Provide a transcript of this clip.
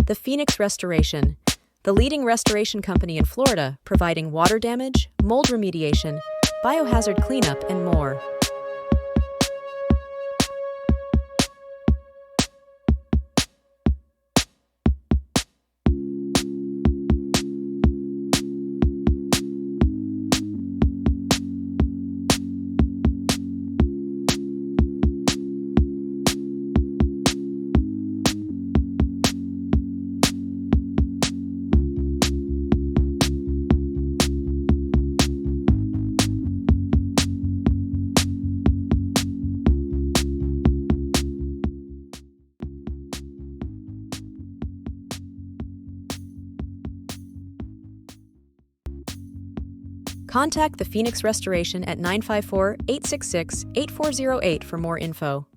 The Phoenix Restoration, the leading restoration company in Florida, providing water damage, mold remediation, biohazard cleanup, and more. Contact the Phoenix Restoration at 954-866-8408 for more info.